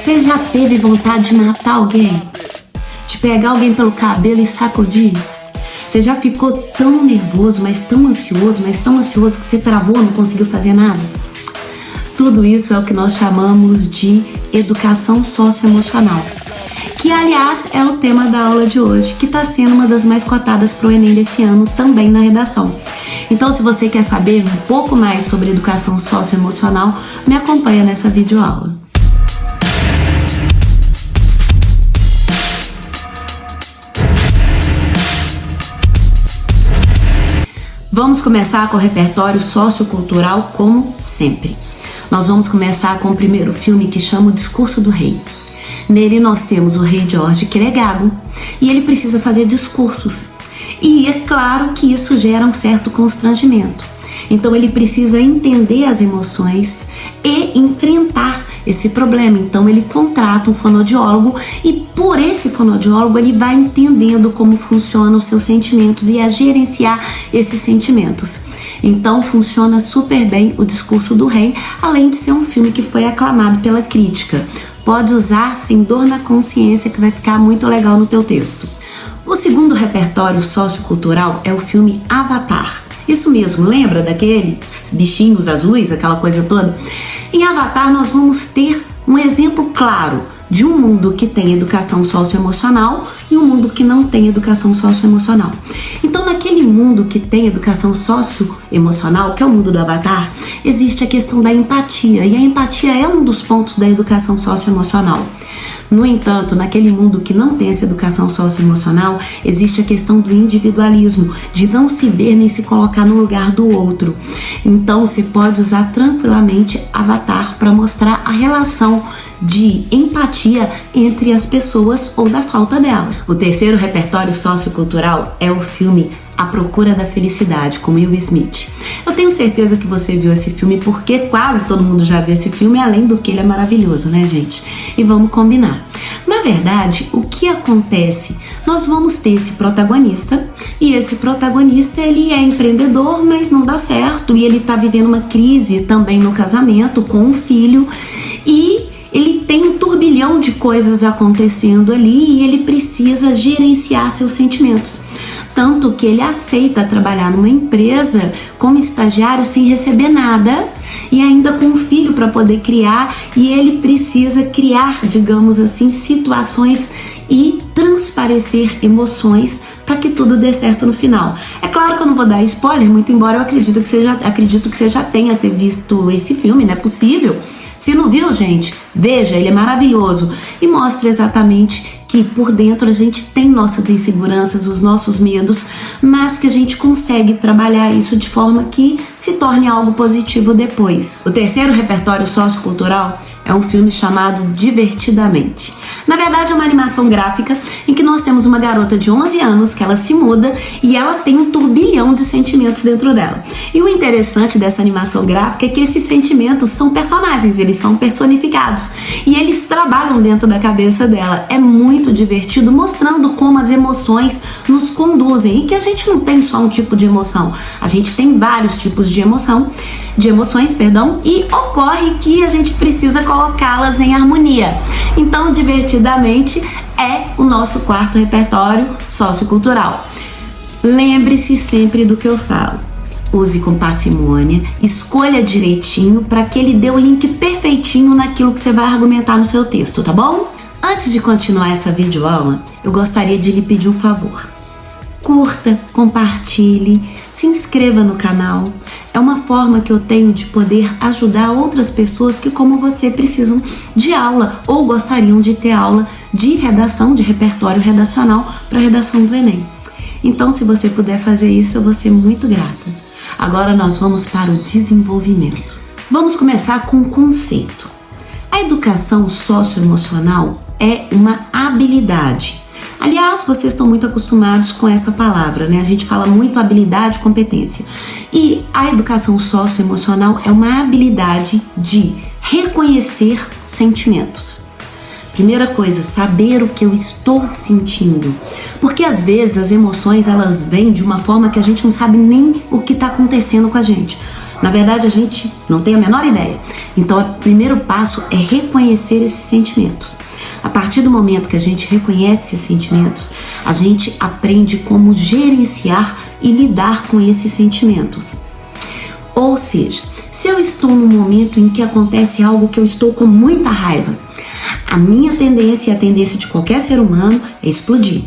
Você já teve vontade de matar alguém? De pegar alguém pelo cabelo e sacudir? Você já ficou tão nervoso, mas tão ansioso que você travou, não conseguiu fazer nada? Tudo isso é o que nós chamamos de educação socioemocional, que aliás é o tema da aula de hoje, que está sendo uma das mais cotadas para o Enem desse ano, também na redação. Então, se você quer saber um pouco mais sobre educação socioemocional, me acompanha nessa videoaula. Vamos começar com o repertório sociocultural como sempre. Nós vamos começar com o primeiro filme que chama O Discurso do Rei. Nele nós temos o rei Jorge, que ele é gago, e ele precisa fazer discursos. E é claro que isso gera um certo constrangimento. Então ele precisa entender as emoções e enfrentar esse problema. Então ele contrata um fonoaudiólogo e por esse fonoaudiólogo ele vai entendendo como funcionam os seus sentimentos e a gerenciar esses sentimentos. Então funciona super bem O Discurso do Rei, além de ser um filme que foi aclamado pela crítica. Pode usar sem dor na consciência, que vai ficar muito legal no teu texto. O segundo repertório sociocultural é o filme Avatar. Isso mesmo, lembra daqueles bichinhos azuis, aquela coisa toda? Em Avatar nós vamos ter um exemplo claro de um mundo que tem educação socioemocional e um mundo que não tem educação socioemocional. Então, naquele mundo que tem educação socioemocional, que é o mundo do Avatar, existe a questão da empatia, e a empatia é um dos pontos da educação socioemocional. No entanto, naquele mundo que não tem essa educação socioemocional, existe a questão do individualismo, de não se ver nem se colocar no lugar do outro. Então, você pode usar tranquilamente Avatar para mostrar a relação de empatia entre as pessoas ou da falta dela. O terceiro repertório sociocultural é o filme A Procura da Felicidade, com Will Smith. Eu tenho certeza que você viu esse filme porque quase todo mundo já viu esse filme, além do que ele é maravilhoso, né, gente? E vamos combinar. Na verdade, o que acontece? Nós vamos ter esse protagonista e esse protagonista ele é empreendedor, mas não dá certo e ele tá vivendo uma crise também no casamento com um filho e ele tem um turbilhão de coisas acontecendo ali e ele precisa gerenciar seus sentimentos. Tanto que ele aceita trabalhar numa empresa como estagiário sem receber nada e ainda com um filho para poder criar, e ele precisa criar, digamos assim, situações e transparecer emoções para que tudo dê certo no final. É claro que eu não vou dar spoiler, muito embora eu acredito que você já tenha visto esse filme, não é possível. Se não viu, gente, veja, ele é maravilhoso e mostra exatamente que por dentro a gente tem nossas inseguranças, os nossos medos, mas que a gente consegue trabalhar isso de forma que se torne algo positivo depois. O terceiro repertório sociocultural é um filme chamado Divertidamente. Na verdade é uma animação gráfica em que nós temos uma garota de 11 anos que ela se muda e ela tem um turbilhão de sentimentos dentro dela. E o interessante dessa animação gráfica é que esses sentimentos são personagens, eles são personificados e eles trabalham dentro da cabeça dela. É muito divertido, mostrando como as emoções nos conduzem e que a gente não tem só um tipo de emoção, a gente tem vários tipos de emoções, e ocorre que a gente precisa colocá-las em harmonia. Então, Divertidamente é o nosso quarto repertório sociocultural. Lembre-se sempre do que eu falo. Use com parcimônia, escolha direitinho para que ele dê o link perfeitinho naquilo que você vai argumentar no seu texto, tá bom? Antes de continuar essa videoaula, eu gostaria de lhe pedir um favor. Curta, compartilhe, se inscreva no canal. É uma forma que eu tenho de poder ajudar outras pessoas que, como você, precisam de aula ou gostariam de ter aula de redação, de repertório redacional para a redação do Enem. Então, se você puder fazer isso, eu vou ser muito grata. Agora nós vamos para o desenvolvimento. Vamos começar com um conceito. A educação socioemocional é uma habilidade. Aliás, vocês estão muito acostumados com essa palavra, né? A gente fala muito habilidade e competência. E a educação socioemocional é uma habilidade de reconhecer sentimentos. Primeira coisa, saber o que eu estou sentindo. Porque às vezes as emoções elas vêm de uma forma que a gente não sabe nem o que está acontecendo com a gente. Na verdade, a gente não tem a menor ideia. Então, o primeiro passo é reconhecer esses sentimentos. A partir do momento que a gente reconhece esses sentimentos, a gente aprende como gerenciar e lidar com esses sentimentos. Ou seja, se eu estou num momento em que acontece algo que eu estou com muita raiva, a minha tendência e a tendência de qualquer ser humano é explodir.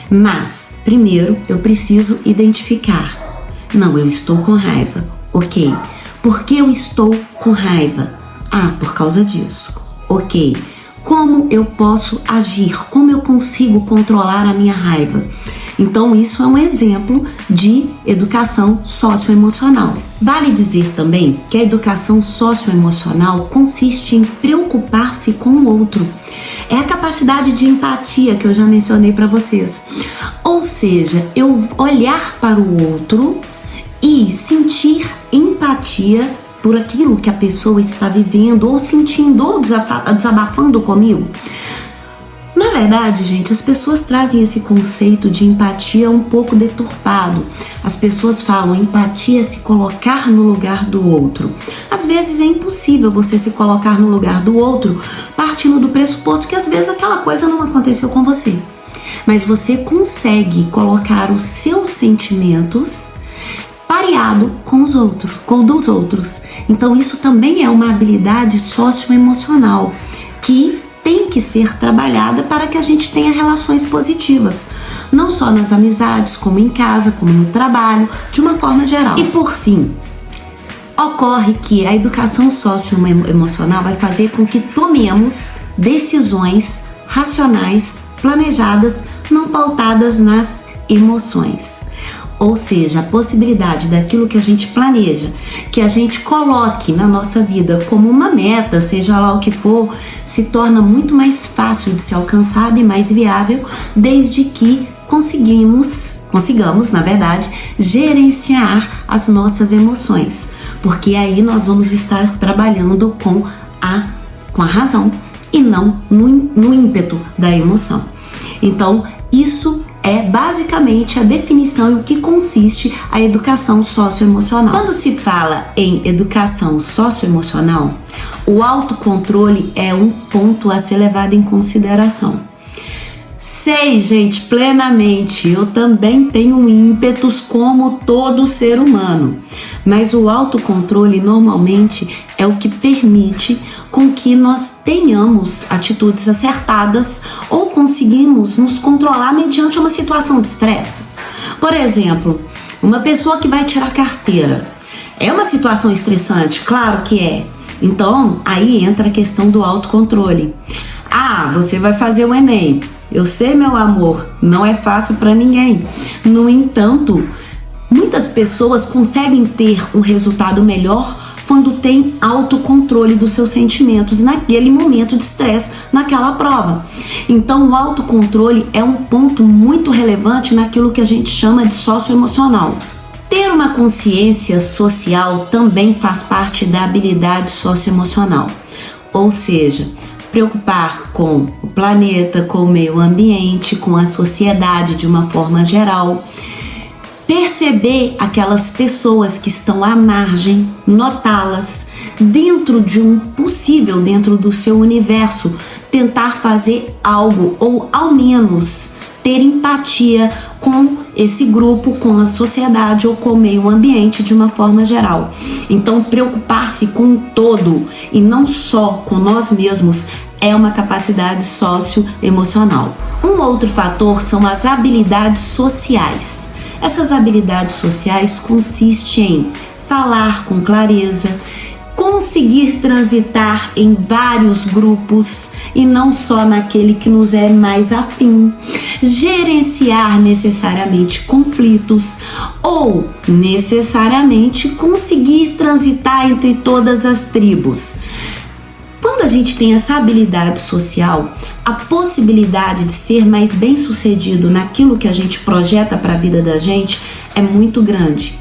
Mas, primeiro, eu preciso identificar. Não, eu estou com raiva. Ok. Por que eu estou com raiva? Ah, por causa disso. Ok. Como eu posso agir? Como eu consigo controlar a minha raiva? Então, isso é um exemplo de educação socioemocional. Vale dizer também que a educação socioemocional consiste em preocupar-se com o outro. É a capacidade de empatia que eu já mencionei para vocês. Ou seja, eu olhar para o outro e sentir empatia por aquilo que a pessoa está vivendo, ou sentindo, ou desabafando comigo. Na verdade, gente, as pessoas trazem esse conceito de empatia um pouco deturpado. As pessoas falam empatia é se colocar no lugar do outro. Às vezes é impossível você se colocar no lugar do outro, partindo do pressuposto que às vezes aquela coisa não aconteceu com você. Mas você consegue colocar os seus sentimentos pareado com os outros, com o dos outros. Então isso também é uma habilidade socioemocional que tem que ser trabalhada para que a gente tenha relações positivas, não só nas amizades, como em casa, como no trabalho, de uma forma geral. E por fim, ocorre que a educação socioemocional vai fazer com que tomemos decisões racionais, planejadas, não pautadas nas emoções. Ou seja, a possibilidade daquilo que a gente planeja, que a gente coloque na nossa vida como uma meta, seja lá o que for, se torna muito mais fácil de ser alcançada e mais viável, desde que consigamos, na verdade, gerenciar as nossas emoções. Porque aí nós vamos estar trabalhando com a razão e não no ímpeto da emoção. Então, isso é basicamente a definição e o que consiste a educação socioemocional. Quando se fala em educação socioemocional, o autocontrole é um ponto a ser levado em consideração. Sei, gente, plenamente, eu também tenho ímpetos como todo ser humano, mas o autocontrole normalmente é o que permite com que nós tenhamos atitudes acertadas ou conseguimos nos controlar mediante uma situação de estresse. Por exemplo, uma pessoa que vai tirar carteira. É uma situação estressante? Claro que é. Então, aí entra a questão do autocontrole. Ah, você vai fazer o Enem. Eu sei, meu amor, não é fácil para ninguém. No entanto, muitas pessoas conseguem ter um resultado melhor quando tem autocontrole dos seus sentimentos naquele momento de estresse, naquela prova. Então, o autocontrole é um ponto muito relevante naquilo que a gente chama de socioemocional. Ter uma consciência social também faz parte da habilidade socioemocional, ou seja, preocupar com o planeta, com o meio ambiente, com a sociedade de uma forma geral. Perceber aquelas pessoas que estão à margem, notá-las dentro de um possível, dentro do seu universo, tentar fazer algo ou ao menos ter empatia com esse grupo, com a sociedade ou com o meio ambiente de uma forma geral. Então, preocupar-se com o todo e não só com nós mesmos é uma capacidade socioemocional. Um outro fator são as habilidades sociais. Essas habilidades sociais consistem em falar com clareza, conseguir transitar em vários grupos e não só naquele que nos é mais afim, gerenciar necessariamente conflitos ou necessariamente conseguir transitar entre todas as tribos. Quando a gente tem essa habilidade social, a possibilidade de ser mais bem-sucedido naquilo que a gente projeta para a vida da gente é muito grande.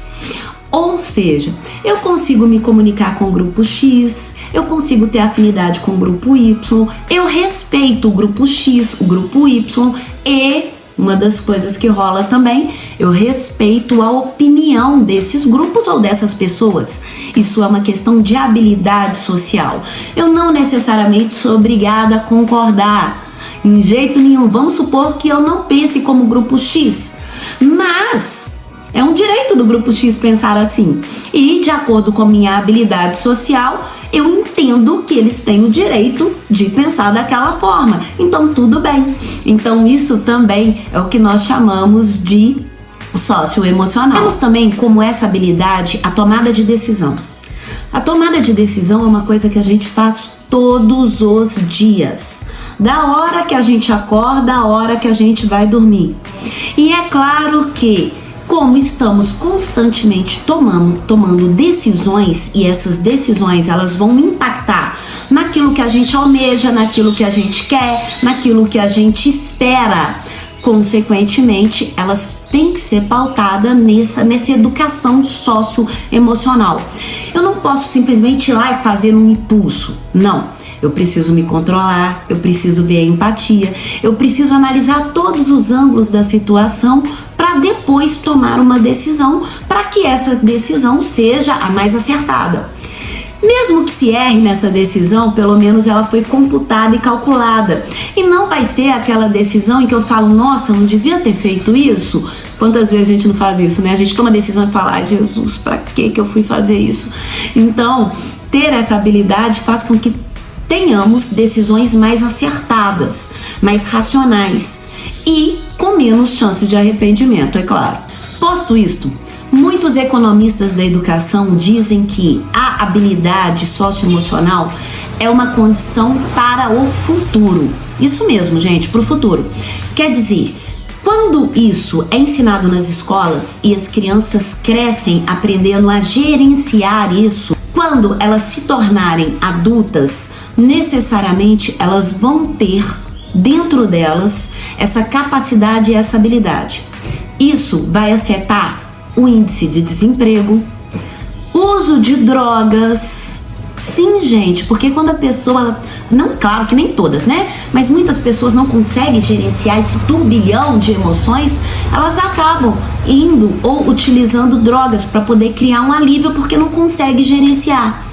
Ou seja, eu consigo me comunicar com o grupo X, eu consigo ter afinidade com o grupo Y, eu respeito o grupo X, o grupo Y e uma das coisas que rola também, eu respeito a opinião desses grupos ou dessas pessoas. Isso é uma questão de habilidade social. Eu não necessariamente sou obrigada a concordar, em jeito nenhum. Vamos supor que eu não pense como grupo X, mas é um direito do grupo X pensar assim. E de acordo com a minha habilidade social, eu entendo que eles têm o direito de pensar daquela forma. Então tudo bem. Então isso também é o que nós chamamos de socioemocional. Temos também como essa habilidade a tomada de decisão. A tomada de decisão é uma coisa que a gente faz todos os dias. Da hora que a gente acorda, a hora que a gente vai dormir. E é claro que, como estamos constantemente tomando decisões, e essas decisões elas vão impactar naquilo que a gente almeja, naquilo que a gente quer, naquilo que a gente espera, consequentemente elas têm que ser pautadas nessa educação socioemocional. Eu não posso simplesmente ir lá e fazer um impulso, não. Eu preciso me controlar, eu preciso ver a empatia, eu preciso analisar todos os ângulos da situação para depois tomar uma decisão, para que essa decisão seja a mais acertada. Mesmo que se erre nessa decisão, pelo menos ela foi computada e calculada. E não vai ser aquela decisão em que eu falo, nossa, não devia ter feito isso. Quantas vezes a gente não faz isso, né? A gente toma a decisão e fala, ai Jesus, para que eu fui fazer isso? Então, ter essa habilidade faz com que tenhamos decisões mais acertadas, mais racionais e com menos chances de arrependimento, é claro. Posto isto, muitos economistas da educação dizem que a habilidade socioemocional é uma condição para o futuro. Isso mesmo, gente, para o futuro. Quer dizer, quando isso é ensinado nas escolas e as crianças crescem aprendendo a gerenciar isso, quando elas se tornarem adultas, necessariamente elas vão ter dentro delas essa capacidade e essa habilidade. Isso vai afetar o índice de desemprego, uso de drogas. Sim, gente, porque quando a pessoa, não, claro que nem todas, né? Mas muitas pessoas não conseguem gerenciar esse turbilhão de emoções, elas acabam indo ou utilizando drogas para poder criar um alívio porque não consegue gerenciar.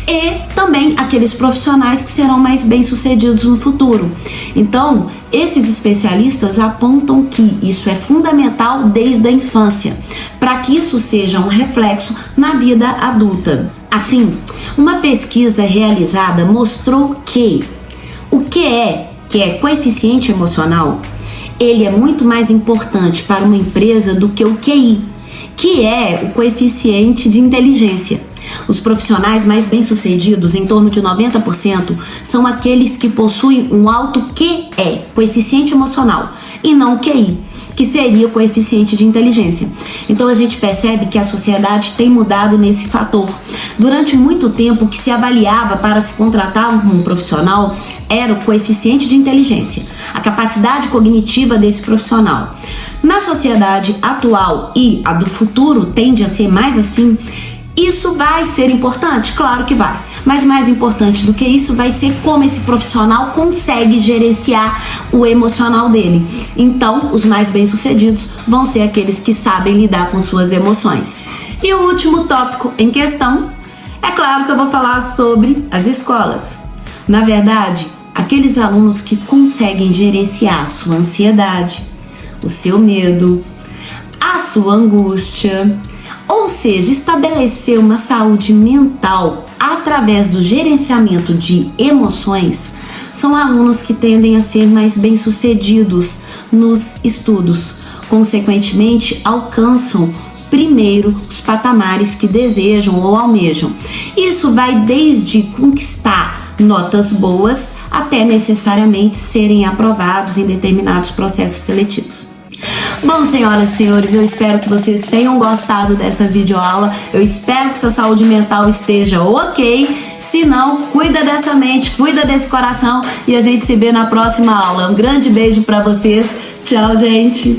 E também aqueles profissionais que serão mais bem-sucedidos no futuro. Então, esses especialistas apontam que isso é fundamental desde a infância, para que isso seja um reflexo na vida adulta. Assim, uma pesquisa realizada mostrou que o que é coeficiente emocional, ele é muito mais importante para uma empresa do que o QI, que é o coeficiente de inteligência. Os profissionais mais bem-sucedidos, em torno de 90%, são aqueles que possuem um alto QE, coeficiente emocional, e não QI, que seria o coeficiente de inteligência. Então a gente percebe que a sociedade tem mudado nesse fator. Durante muito tempo, o que se avaliava para se contratar um profissional era o coeficiente de inteligência, a capacidade cognitiva desse profissional. Na sociedade atual e a do futuro tende a ser mais assim. Isso vai ser importante? Claro que vai. Mas mais importante do que isso vai ser como esse profissional consegue gerenciar o emocional dele. Então, os mais bem-sucedidos vão ser aqueles que sabem lidar com suas emoções. E o último tópico em questão, é claro que eu vou falar sobre as escolas. Na verdade, aqueles alunos que conseguem gerenciar a sua ansiedade, o seu medo, a sua angústia, ou seja, estabelecer uma saúde mental através do gerenciamento de emoções, são alunos que tendem a ser mais bem-sucedidos nos estudos. Consequentemente, alcançam primeiro os patamares que desejam ou almejam. Isso vai desde conquistar notas boas até necessariamente serem aprovados em determinados processos seletivos. Bom, senhoras e senhores, eu espero que vocês tenham gostado dessa videoaula. Eu espero que sua saúde mental esteja ok. Se não, cuida dessa mente, cuida desse coração e a gente se vê na próxima aula. Um grande beijo pra vocês. Tchau, gente.